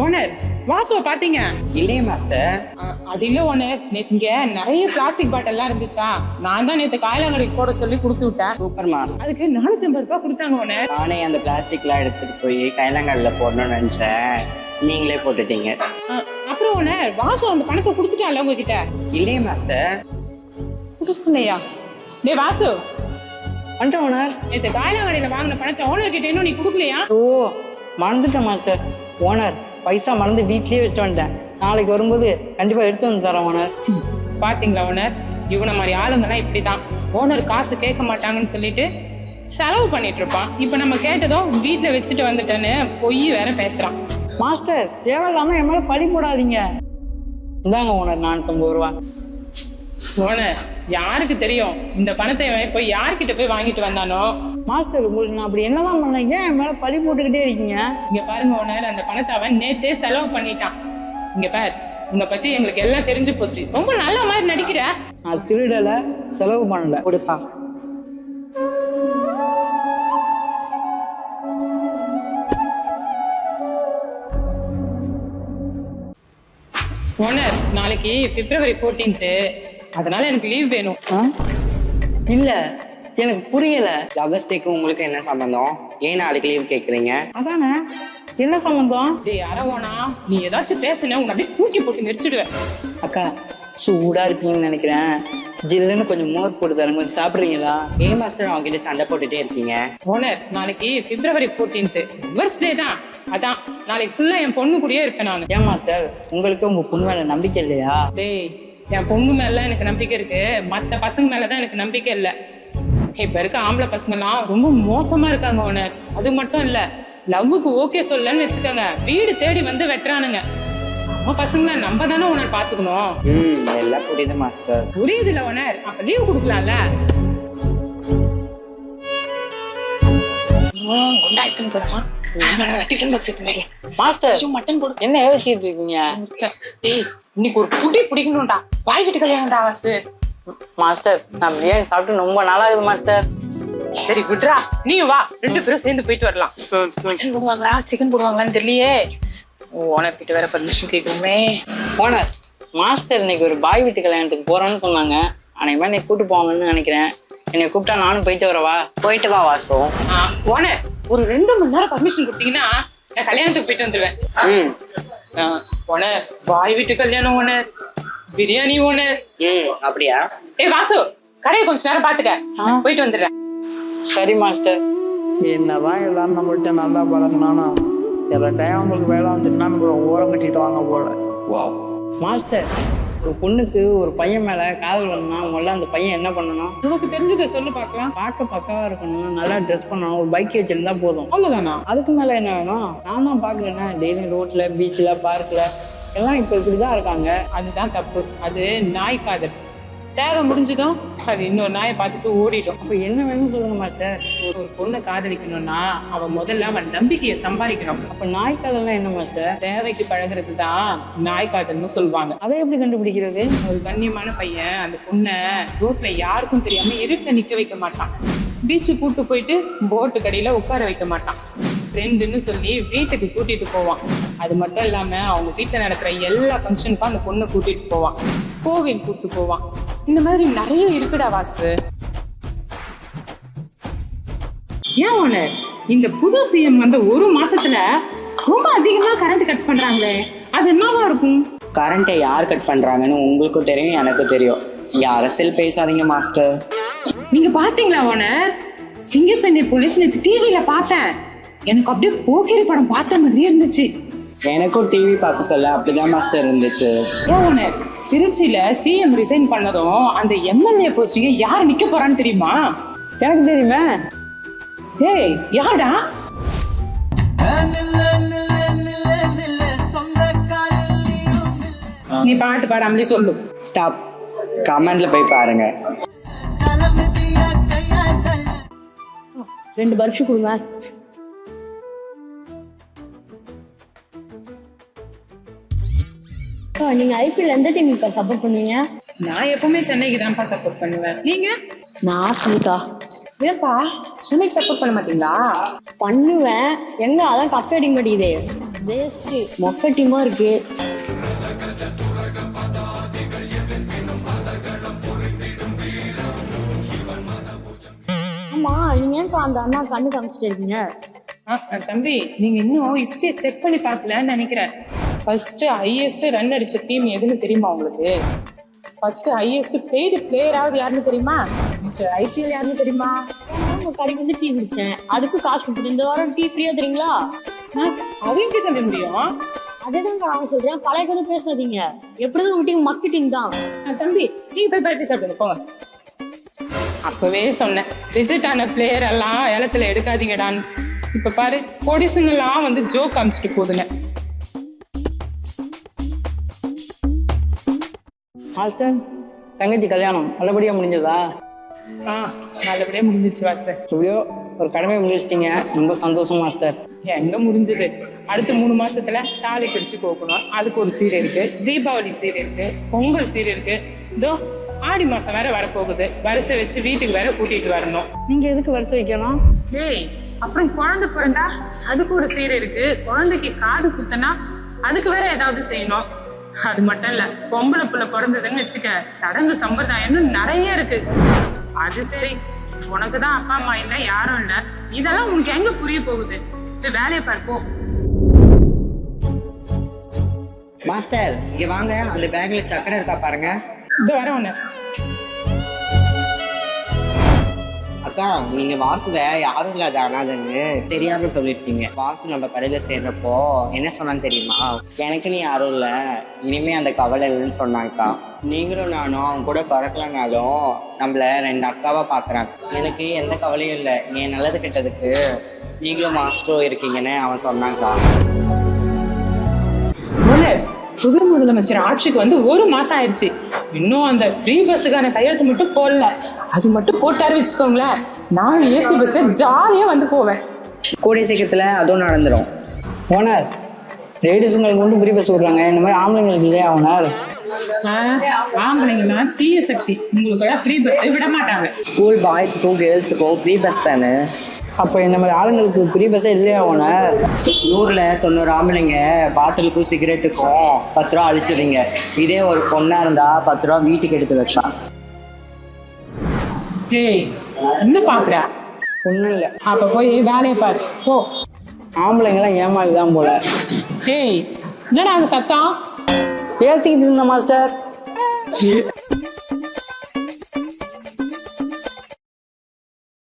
Owner வாசுவை பாத்தீங்க? இல்லையே master. அது இல்ல ஓனர், நேத்து இங்க நிறைய பிளாஸ்டிக் பாட்டில் எல்லாம் இருந்துச்சா, நான் தான் நேத்து காயலாங்கடைக்கு போட சொல்லி கொடுத்து விட்டேன். Super master. அதுக்கு 450 ரூபாய் கொடுத்தாங்க ஓனர். நானே அந்த பிளாஸ்டிக்லாம் எடுத்துட்டு போய் கைலாங்காடில் போடணும்னு நினைச்சேன், நீங்களே போட்டுட்டீங்க. அப்புறம் ஓனர் வாசு அந்த பணத்தை கொடுத்துட்டான்ல உங்ககிட்ட? இல்லையே மாஸ்டர். கொடுக்கலையா? டே வாசு, வந்துட்டேன் ஓனர். நேத்து காயலாங்கடையில வாங்கின பணத்தை ஓனர் கிட்ட இன்னும் நீ கொடுக்கலையா? ஓ மறந்துட்டேன் மாஸ்டர். ஓனர் பைசா மறந்து வீட்லயே வச்சுட்டு வந்துட்டேன். நாளைக்கு வரும்போது கண்டிப்பா எடுத்து வந்து தரேன் ஓனர். பாத்தீங்களா ஓனர், இவனை மாதிரி ஆளுங்கெல்லாம் இப்படிதான். ஓனர் காசு கேட்க மாட்டாங்கன்னு சொல்லிட்டு செலவு பண்ணிட்டு இருப்பான். இப்ப நம்ம கேட்டதும் வீட்டுல வச்சுட்டு வந்துட்டேன்னு பொய் வேற பேசுறான். மாஸ்டர் தேவையில்லாம என் மேல பழி போடாதீங்க. இந்தாங்க ஓனர் 450 ரூபா. ஓனர் யாருக்கு தெரியும் இந்த பணத்தை போய் யார்கிட்ட போய் வாங்கிட்டு வந்தானோ? மாஸ்டர் உங்களுக்கு நான் அப்படி என்னதான் பண்ணேன்? ஏன் என் மேல பழி போட்டுக்கிட்டே இருக்கீங்க? இங்க பாருங்க ஓனர், அந்த பணத்தை அவன் நேத்தே செலவு பண்ணிட்டான். இங்க பாரு, உன்னை பத்தி எங்களுக்கு எல்லாம் தெரிஞ்சு போச்சு. ரொம்ப நல்ல மாதிரி நடிக்கிற. நான் திருடல, செலவு பண்ணல. கொடுத்தா ஓனர் நாளைக்கு February 14th, அதனால எனக்கு லீவ் வேணும். இல்ல எனக்கு புரியல. லவர்ஸ் டேக்கு உங்களுக்கு என்ன சம்பந்தம்? ஏன் நாளைக்கு லீவ் கேட்குறீங்க? அதானே, என்ன சம்பந்தம்? டேய் அரவோனா, நீ ஏதாச்சும் பேசுன உன்னை அப்படியே தூக்கி போட்டு நெரிச்சிடுவேன். அக்கா சூடா இருக்கீங்கன்னு நினைக்கிறேன். ஜில்லுன்னு கொஞ்சம் மோர் போட்டு தரேன், கொஞ்சம் சாப்பிட்றீங்களா? ஏன் மாஸ்டர் அவங்ககிட்ட சண்டை போட்டுட்டே இருக்கீங்க? ஓனர் நாளைக்கு February 14th லவர்ஸ் டே தான். அதான் நாளைக்கு ஃபுல்லா என் பொண்ணு கூடயே இருப்பேன் நான். ஏன் மாஸ்டர் உங்களுக்கு உங்க பொண்ணு மேல நம்பிக்கை இல்லையா? டேய் என் பொண்ணு மேல எனக்கு நம்பிக்கை இருக்கு, மற்ற பசங்க மேலதான் எனக்கு நம்பிக்கை இல்லை. இப்ப இருக்க ஆம்பளை பசங்கலாம் ரொம்ப மோசமா இருக்காங்க ஓனர். அது மட்டும் இல்ல, லவ்வுக்கு ஓகே சொல்லலன்னு வச்சுக்கோங்க, வீடு தேடி வந்து வெட்டுறானுங்க. நம்ம பசங்களை நம்ம தானே ஓனர் பாத்துக்கணும். எல்லாம் புரியுது மாஸ்டர். புரியுது இல்ல ஓனர், அப்ப லீவ் கொடுக்கலாம்ல? மாஸ்டர் மட்டன் போடு. என்ன யோசிச்சுட்டு இருக்கீங்க? டேய் இன்னைக்கு ஒரு புடி பிடிக்கணும்டா, வாய் வீட்டு கல்யாணம்டா வாசு. மாஸ்டர் நான் பிரியாணி சாப்பிட்டு ரொம்ப நாளாகுது மாஸ்டர். சரி விட்ரா, நீ வா, 2 பேரும் சேர்ந்து போயிட்டு வரலாம். மட்டன் போடுவாங்களா சிக்கன் போடுவாங்களான்னு தெரியலையே. ஓனர் கிட்ட வேற பர்மிஷன் கேட்கணுமே. ஓனர் மாஸ்டர் இன்னைக்கு ஒரு பாய் வீட்டு கல்யாணத்துக்கு போறேன்னு சொன்னாங்க. அன்னைக்கு மாதிரி கூட்டு போவாங்கன்னு நினைக்கிறேன். என்னை கூப்பிட்டா நானும் போயிட்டு வரவா? போயிட்டு வா வாசு. ஓனர் ஒரு 2 மணி நேரம் பர்மிஷன் கொடுத்தீங்கன்னா நான் கல்யாணத்துக்கு போயிட்டு வந்துடுவேன். ஓனர் பாய் வீட்டு கல்யாணம் ஓனர், பிரியாணி ஓனர். அப்படியா? ஏய் வாசு, கடையை கொஞ்ச நேரம் பாத்துக்க, போயிட்டு வந்துடுறேன். சரி மாஸ்டர். என்னதான் எல்லாரும் நம்மள்கிட்ட நல்லா பழகினாலும் சில டைம் உங்களுக்கு வேலை வந்துட்டுனா நம்ம ஓரம் கட்டிட்டு வாங்க போல. மாஸ்டர் ஒரு பொண்ணுக்கு ஒரு பையன் மேல காதல் வரணும்னா முதல்ல அந்த பையன் என்ன பண்ணணும்? உனக்கு தெரிஞ்சதை சொல்லு பார்க்கலாம். பார்க்க பக்காவா இருக்கணும், நல்லா ட்ரெஸ் பண்ணணும், ஒரு பைக் வச்சிருந்தா போதும். அவ்வளவுதானா? அதுக்கு மேல என்ன வேணும்? நான் தான் பாக்குறேன்னா டெய்லி ரோட்ல பீச்ல பார்க்ல எல்லாம் இப்ப இப்படிதான் இருக்காங்க. அதுதான் தப்பு. அது நாய் காதல். தேவை முடிஞ்சதும் அது இன்னொரு நாயை பார்த்துட்டு ஓடிடும். அப்ப என்ன வேணும்னு சொல்லுங்க மாஸ்டர். ஒரு பொண்ணை காதலிக்கணும்னா அவன் முதல்ல அவன் நம்பிக்கையை சம்பாதிக்கணும். அப்ப நாய் காதல்னா என்ன மாஸ்டர்? தேவைக்கு பழகிறது தான் நாய் காதல்னு சொல்லுவாங்க. அதை எப்படி கண்டுபிடிக்கிறது? ஒரு கண்ணியமான பையன் அந்த பொண்ணை ரோட்ல யாருக்கும் தெரியாம இருக்க நிக்க வைக்க மாட்டான். பீச்சு கூட்டு போயிட்டு போட்டு கடையில உட்கார வைக்க மாட்டான். ஃப்ரெண்டுன்னு சொல்லி வீட்டுக்கு கூட்டிட்டு போவான். அது மட்டும் இல்லாம அவங்க வீட்டுல நடக்கிற எல்லா ஃபங்க்ஷனுக்கும் அந்த பொண்ணை கூட்டிட்டு போவான். கோவில் கூட்டு போவான். இந்த மாதிரி நிறைய இருக்குடா வாசு. ஏன் ஓனர் இந்த புது சிஎம் வந்த 1 மாசத்துல ரொம்ப அதிகமா கரண்ட் கட் பண்றாங்களே, அது என்னவா இருக்கும்? கரண்ட்டை யார் கட் பண்றாங்கன்னு உங்களுக்கும் தெரியும், எனக்கும் தெரியும். இங்க அரசியல் பேசாதீங்க மாஸ்டர். நீங்க பாத்தீங்களா ஓனர், சிங்கப்பெண்ணை போலீஸ் நேத்து டிவில பார்த்தேன். எனக்கு அப்படியே போக்கிரி படம் பார்த்த மாதிரியே இருந்துச்சு. எனக்கும் டிவி பார்க்க சொல்ல அப்படிதான் மாஸ்டர் இருந்துச்சு. ஏன் ஓனர், திருச்சியில சிஎம் ரிசைன் பண்ணதும் அந்த எம்எல்ஏ போஸ்டிங்க யார் நிக்க போறான்னு தெரியுமா? எனக்கு தெரியுமே. ஏய் யாரா? நீ பாட்டு பாடாமலே சொல்லு. ஸ்டாப். கமெண்ட்ல போய் பாருங்க. 2 பர்ஃபி கொடுங்க. நீங்க ஐபிஎல் எந்த டீமுக்கு சப்போர்ட் பண்ணுவீங்க? நான் எப்பவுமே சென்னைக்கு தான்ப்பா சப்போர்ட் பண்ணுவேன். நீங்க? நான் ஸ்மிதா. ஏன்பா சென்னைக்கு சப்போர்ட் பண்ண மாட்டீங்களா? பண்ணுவேன். எங்க அதான் கப் அடிக்க மாட்டேங்குதே. வேஸ்ட் மொக்க டீமா இருக்கு. ஆமா, நீங்க ஏன் அந்த அண்ணா கண்ணு காமிச்சிட்டு இருக்கீங்க? தம்பி நீங்க இன்னும் ஹிஸ்டரியை செக் பண்ணி பார்க்கலன்னு நினைக்கிறேன். ஃபர்ஸ்ட் ஹையஸ்ட் ரன் அடிச்ச டீம் எதுன்னு தெரியுமா உங்களுக்கு? ஃபர்ஸ்ட் ஹையஸ்ட் பெய்டு பிளேயராவது யாருன்னு தெரியுமா? மிஸ்டர் ஐபிஎல் யாருன்னு தெரியுமா? உங்க கடைக்கு வந்து டீ குடிச்சேன், அதுக்கு காசு கொடுத்துட்டு இந்த வாரம் டீ ஃப்ரீயா தரீங்களா? அது எப்படி தம்பி முடியும்? அதேதான் நான் சொல்றேன், பழைய கதை பேசாதீங்க. எப்படிதான் உங்க டீம் மார்க்கெட்டிங் தான். தம்பி நீ போய் பரப்பி சாப்பிடுங்க போங்க. அப்பவே சொன்னேன் ரிஜெக்ட் ஆன பிளேயர் எல்லாம் ஏலத்துல எடுக்காதீங்கடான்னு. இப்ப பாரு பொடிசுங்கெல்லாம் வந்து ஜோக் காமிச்சிட்டு போகுதுங்க. மாஸ்டர், தங்கச்சி கல்யாணம் நல்லபடியாக முடிஞ்சதா? நல்லபடியா முடிஞ்சிச்சு வாசர். எப்படியோ ஒரு கடமையை முடிச்சிட்டீங்க, ரொம்ப சந்தோஷம் மாஸ்டர். எங்க முடிஞ்சது? அடுத்த 3 மாசத்துல தாலி பிரிச்சு போகணும். அதுக்கு ஒரு சீர் இருக்கு, தீபாவளி சீர் இருக்கு, பொங்கல் சீர் இருக்கு, இதோ ஆடி மாசம் வேற வரப்போகுது. வரிசை வச்சு வீட்டுக்கு வேற கூட்டிட்டு வரணும். நீங்கள் எதுக்கு வரிசை வைக்கணும்? ஏய், அப்புறம் குழந்தை பிறந்தா அதுக்கு ஒரு சீர் இருக்கு, குழந்தைக்கு காது குத்தனா அதுக்கு வேற ஏதாவது செய்யணும். அது மட்டும் இல்ல, பொம்பளை புள்ள பிறந்ததுன்னு வச்சுக்க, சடங்கு சம்பிரதாயம்னு நிறைய இருக்கு. அது சரி, உனக்குதான் அப்பா அம்மா இல்ல, யாரும் இல்ல, இதெல்லாம் உனக்கு எங்க புரிய போகுது? போய் வேலையை பார்ப்போம். மாஸ்டர் இங்க வாங்க, அந்த பேக்ல சக்கரை இருக்கா பாருங்க. இது வர ஒண்ணு. அக்கா, நீங்க வாசுவை யாரும் இல்லாத அனாதன்னு தெரியாம சொல்லிருக்கீங்க. வாசு நம்ம கடையில சேர்றப்போ என்ன சொன்னான்னு தெரியுமா? எனக்கு நீ யாரும் இல்ல, இனிமே அந்த கவலை இல்லைன்னு சொன்னாங்கக்கா. நீங்களும் நானும் அவங்க கூட பிறக்கலனாலும் நம்மள 2 அக்காவா பாக்குறாங்க. எனக்கு எந்த கவலையும் இல்லை, என் நல்லது கெட்டதுக்கு நீங்களும் மாஸ்டரும் இருக்கீங்கன்னு அவன் சொன்னாங்கக்கா. புது முதலமைச்சர் ஆட்சிக்கு வந்து 1 மாசம் ஆயிடுச்சு, இன்னும் அந்த ஃப்ரீ பஸ்ஸுக்கான கையெழுத்து மட்டும் போடல. அது மட்டும் போட்டாரு வச்சுக்கோங்களேன், நான் ஏசி பஸ்ல ஜாலியா வந்து போவேன். கூடிய சீக்கிரத்துல அதுவும் நடந்துடும். ஓனர், லேடிஸுங்களுக்கு மட்டும் ஃப்ரீ பஸ் விடுறாங்க, இந்த மாதிரி ஆம்பளைங்களுக்கு இல்லையா ஓனர்? ஆம்பளைங்கன்னா தீய சக்தி, உங்களுக்கு ஃப்ரீ பஸ் விட மாட்டாங்க. ஸ்கூல் பாய்ஸுக்கும் கேர்ள்ஸுக்கும் ஃப்ரீ பஸ் தானே. அப்போ இந்த மாதிரி ஆளுங்களுக்கு ஃப்ரீ பஸ்ஸே இல்லையா ஓனர்? 100ல 90 ஆம்பளைங்க பாட்டிலுக்கும் சிகரெட்டுக்கும் 10 ரூபா அழிச்சிடுறீங்க. இதே ஒரு பொண்ணா இருந்தா 10 ரூபா வீட்டுக்கு எடுத்து வச்சா. ஏய், என்ன பாக்குற? ஒன்றும் இல்லை, அப்ப போய் வேலையை பாரு போ. ஆம்பளைங்கெல்லாம் ஏமாளி தான் போல. ஏய், என்னடா அங்க சத்தம்? பேசிக்கிட்டு இருந்த மாஸ்டர்.